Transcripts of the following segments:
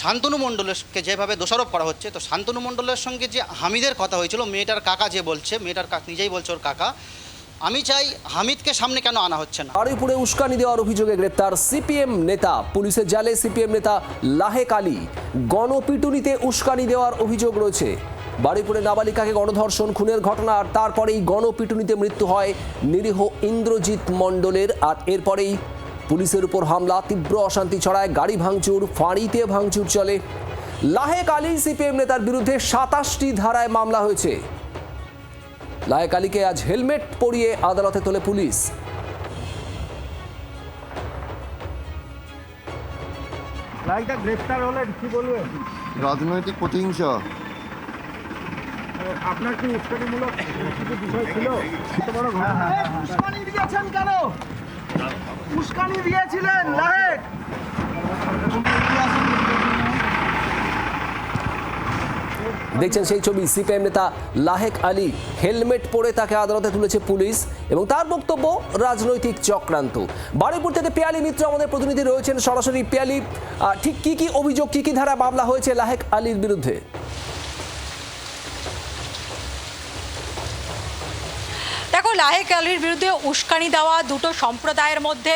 শান্তনু মণ্ডলকে যেভাবে দোষারোপ করা হচ্ছে, তো শান্তনু মণ্ডলের সঙ্গে যে হামিদের কথা হয়েছিল, মেয়েটার কাকা যে বলছে, মেয়েটার নিজেই বলছে ওর কাকা, আমি চাই হামিদকে সামনে কেন আনা হচ্ছে না। বারুইপুরে উস্কানি দেওয়ার অভিযোগে গ্রেপ্তার সিপিএম নেতা। পুলিশের জালে সিপিএম নেতা লাহেক আলী। গণপিটুনিতে উস্কানি দেওয়ার অভিযোগ রয়েছে। বারুইপুরে নাবালিকাকে গণধর্ষণ খুনের ঘটনা, আর তারপরেই গণপিটুনিতে মৃত্যু হয় নিরীহ ইন্দ্রজিৎ মণ্ডলের। আর এরপরেই পুলিশের উপর হামলা, তীব্র অশান্তি ছড়ায়, গাড়ি ভাঙচুর, ফাঁড়িতে ভাঙচুর চলে। লাহেক আলী সিপিএম নেতার বিরুদ্ধে 27টি ধারায় মামলা হয়েছে। লাহেক আলীকে আজ হেলমেট পরিয়ে আদালতে তোলে পুলিশ। লাইকটা গ্রেফতার হলেন, কি বলবেন? রাজনৈতিক প্রতিহিংসা। আপনার কি উস্কানিমূলক কিছু বিষয় ছিল? কত বড় ঘটনা? উস্কানি দিয়েছেন কেন? উস্কানি দিয়েছিলেন লাহেক। দেখছেন সেই ছবি, সিপিএম নেতা লাহেক আলী হেলমেট পরে তাকে আদালতে তুলেছে পুলিশ, এবং তার বক্তব্য রাজনৈতিক চক্রান্ত। বারুইপুর থেকে পিয়ালি মিত্র আমাদের প্রতিনিধি রয়েছেন সরাসরি। পিয়ালি, ঠিক কি কি অভিযোগ, কি কি ধারা মামলা হয়েছে লাহেক আলীর বিরুদ্ধে? দেখো, লাহেক আলীর বিরুদ্ধে উস্কানি দেওয়া, দুটো সম্প্রদায়ের মধ্যে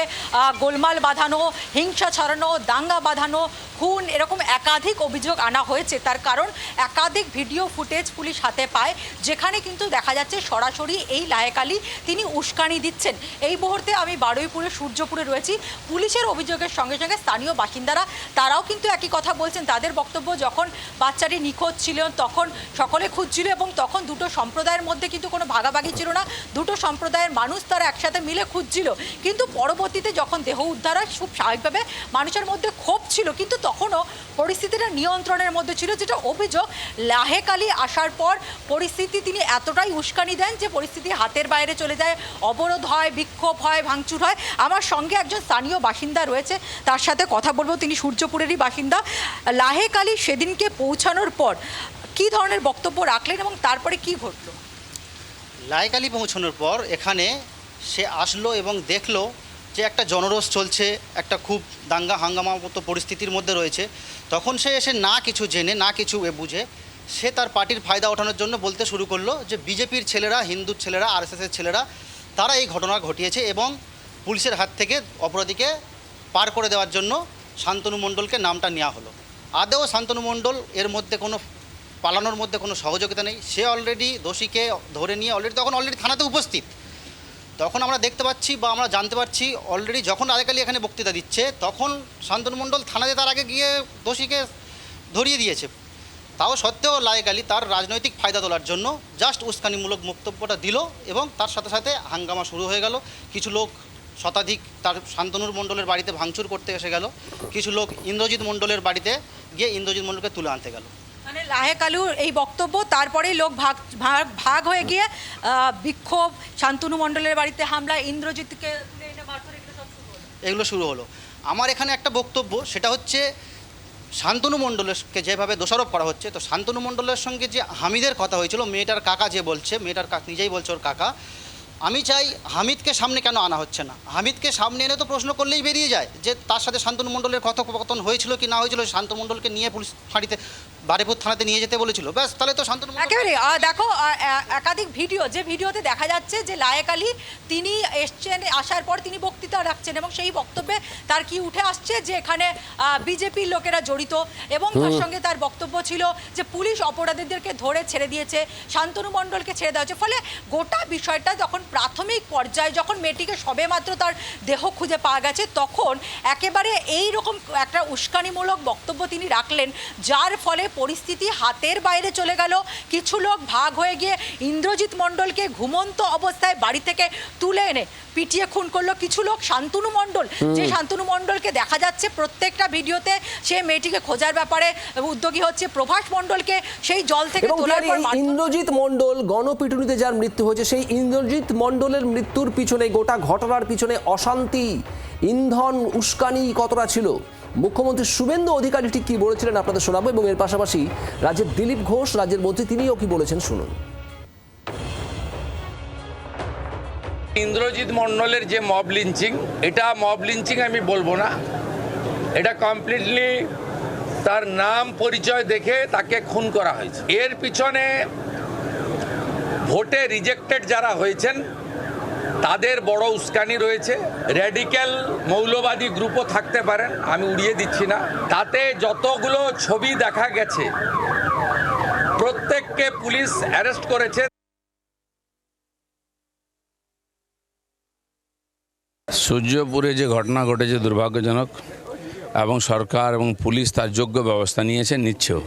গোলমাল বাঁধানো, হিংসা ছড়ানো, দাঙ্গা বাঁধানো, খুন, এরকম একাধিক অভিযোগ আনা হয়েছে। তার কারণ একাধিক ভিডিও ফুটেজ পুলিশ হাতে পায়, যেখানে কিন্তু দেখা যাচ্ছে সরাসরি এই লাহেক আলী তিনি উস্কানি দিচ্ছেন। এই মুহূর্তে আমি বারুইপুরে সূর্যপুরে রয়েছি। পুলিশের অভিযোগের সঙ্গে সঙ্গে স্থানীয় বাসিন্দারা তারাও কিন্তু একই কথা বলছেন। তাদের বক্তব্য, যখন বাচ্চাটি নিখোঁজ ছিল তখন সকলে খুঁজছিল, এবং তখন দুটো সম্প্রদায়ের মধ্যে কিন্তু কোনো ভাগাভাগি ছিল না। দুটো সম্প্রদায়ের মানুষ তারা একসাথে মিলে খুঁজছিল, কিন্তু পরবর্তীতে যখন দেহ উদ্ধার হয়, খুব স্বাভাবিকভাবে মানুষের মধ্যে ক্ষোভ ছিল, কিন্তু তখনও পরিস্থিতিটা নিয়ন্ত্রণের মধ্যে ছিল। যেটা অভিযোগ, লাহেক আলী আসার পর পরিস্থিতি তিনি এতটাই উস্কানি দেন যে পরিস্থিতি হাতের বাইরে চলে যায়, অবরোধ হয়, বিক্ষোভ হয়, ভাঙচুর হয়। আমার সঙ্গে একজন স্থানীয় বাসিন্দা রয়েছে, তার সাথে কথা বলবো। তিনি সূর্যপুরেরই বাসিন্দা। লাহেক আলী সেদিনকে পৌঁছানোর পর কী ধরনের বক্তব্য রাখলেন এবং তারপরে কি ঘটল? লাহেক আলী পৌঁছানোর পর এখানে সে আসলো এবং দেখলো যে একটা জনরোষ চলছে, একটা খুব দাঙ্গা হাঙ্গামা মতো পরিস্থিতির মধ্যে রয়েছে। তখন সে এসে না কিছু জেনে, না কিছু বুঝে, সে তার পার্টির ফায়দা ওঠানোর জন্য বলতে শুরু করলো যে বিজেপির ছেলেরা, হিন্দুর ছেলেরা, আরএসএসের ছেলেরা, তারা এই ঘটনা ঘটিয়েছে, এবং পুলিশের হাত থেকে অপরাধীকে পার করে দেওয়ার জন্য শান্তনু মণ্ডলকে নামটা নেওয়া হলো। আদৌ শান্তনু মণ্ডল এর মধ্যে কোনো পালানোর মধ্যে কোনো সহযোগিতা নেই। সে অলরেডি দোষীকে ধরে নিয়ে অলরেডি থানাতে উপস্থিত। তখন আমরা দেখতে পাচ্ছি বা আমরা জানতে পারছি, অলরেডি যখন লাহেক আলী এখানে বক্তৃতা দিচ্ছে, তখন শান্তনু মণ্ডল থানাতে তার আগে গিয়ে দোষীকে ধরিয়ে দিয়েছে। তাও সত্ত্বেও লাহেক আলী তার রাজনৈতিক ফায়দা তোলার জন্য জাস্ট উস্কানিমূলক বক্তব্যটা দিল, এবং তার সাথে সাথে হাঙ্গামা শুরু হয়ে গেল। কিছু লোক, শতাধিক, তার শান্তনুর মণ্ডলের বাড়িতে ভাঙচুর করতে এসে গেল। কিছু লোক ইন্দ্রজিৎ মণ্ডলের বাড়িতে গিয়ে ইন্দ্রজিৎ মণ্ডলকে তুলে আনতে গেল। মানে লাহেক আলীর এই বক্তব্য, তারপরেই লোক ভাগ হয়ে গিয়ে বিক্ষোভ, শান্তনু মণ্ডলের বাড়িতে হামলা, ইন্দ্রজিৎকে তুলে এনে মারধর, এগুলো শুরু হলো। আমার এখানে একটা বক্তব্য, সেটা হচ্ছে শান্তনু মণ্ডলকে যেভাবে দোষারোপ করা হচ্ছে, তো শান্তনু মণ্ডলের সঙ্গে যে হামিদের কথা হয়েছিল, মেয়েটার কাকা যে বলছে, মেয়েটার নিজেই বলছে ওর কাকা, আমি চাই হামিদকে সামনে কেন আনা হচ্ছে না। হামিদকে সামনে এনে তো প্রশ্ন করলেই বেরিয়ে যায় যে তার সাথে শান্তনু মণ্ডলের কথোপকথন হয়েছিল কি না হয়েছিল। শান্তনু মণ্ডলকে নিয়ে পুলিশ ফাঁড়িতে, বারুইপুর থানাতে নিয়ে যেতে বলেছিল, ব্যাস, তাহলে তো শান্তনু একেবারে। দেখো, একাধিক ভিডিও, যে ভিডিওতে দেখা যাচ্ছে যে লাহেক আলী তিনি এসছেন, আসার পর তিনি বক্তৃতা রাখছেন, এবং সেই বক্তব্যে তার কি উঠে আসছে যে এখানে বিজেপির লোকেরা জড়িত, এবং তার সঙ্গে তার বক্তব্য ছিল যে পুলিশ অপরাধীদেরকে ধরে ছেড়ে দিয়েছে, শান্তনু মণ্ডলকে ছেড়ে দেওয়া হচ্ছে। ফলে গোটা বিষয়টা যখন প্রাথমিক পর্যায়ে, যখন মেয়েটিকে সবেমাত্র তার দেহ খুঁজে পাওয়া গেছে, তখন একেবারে এই রকম একটা উস্কানিমূলক বক্তব্য তিনি রাখলেন, যার ফলে পরিস্থিতি হাতের বাইরে চলে গেল। কিছু লোক ভাগ হয়ে গিয়ে ইন্দ্রজিৎ মণ্ডলকে ঘুমন্ত অবস্থায় বাড়ি থেকে তুলে এনে পিটিয়ে খুন করলো। কিছু লোক শান্তনু মণ্ডল, যে শান্তনু মণ্ডলকে দেখা যাচ্ছে প্রত্যেকটা ভিডিওতে সে মেয়েটিকে খোঁজার ব্যাপারে উদ্যোগী হচ্ছে, প্রভাস মণ্ডলকে সেই জল থেকে তোলার পর ইন্দ্রজিৎ মণ্ডল গণপিটুনিতে যার মৃত্যু হয়েছে, সেই ইন্দ্রজিৎ মণ্ডলের মৃত্যুর পিছনে, গোটা ঘটনার পিছনে অশান্তি, ইন্ধন, উস্কানি কতটা ছিল, মুখ্যমন্ত্রী শুভেন্দু অধিকারী ঠিক কি বলেছিলেন আপনাদের শোনাবো, এবং এর পাশাপাশি রাজ্যের দিলীপ ঘোষ, রাজ্যের মন্ত্রী, তিনিও কি বলেছেন শুনুন। ইন্দ্রজিৎ মণ্ডলের যে মব লিঞ্চিং, এটা মব লিঞ্চিং আমি বলবো না, এটা কমপ্লিটলি তার নাম পরিচয় দেখে তাকে খুন করা হয়েছে। এর পিছনে ভোটে রিজেক্টেড যারা হয়েছেন তাদের বড় উস্কানি রয়েছে। র্যাডিক্যাল মৌলবাদী গ্রুপও থাকতে পারেন, আমি উড়িয়ে দিচ্ছি না। তাতে যতগুলো ছবি দেখা গেছে প্রত্যেককে পুলিশ অ্যারেস্ট করেছে। সূর্যপুরে যে ঘটনা ঘটেছে দুর্ভাগ্যজনক, এবং সরকার এবং পুলিশ তার যোগ্য ব্যবস্থা নিচ্ছেও,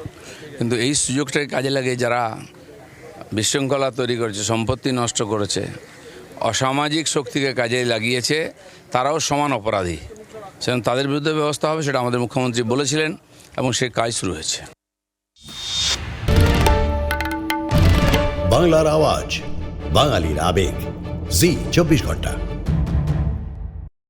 কিন্তু এই সুযোগটাকে কাজে লাগে যারা বিশৃঙ্খলা তৈরি করেছে, সম্পত্তি নষ্ট করেছে, অসামাজিক শক্তিকে কাজে লাগিয়েছে, তারাও সমান অপরাধী। সেজন্য তাদের বিরুদ্ধে ব্যবস্থা হবে, সেটা আমাদের মুখ্যমন্ত্রী বলেছিলেন এবং সে কাজ শুরু হয়েছে। বাংলার আওয়াজ, বাঙালির আবেগ, জি 24 ঘন্টা।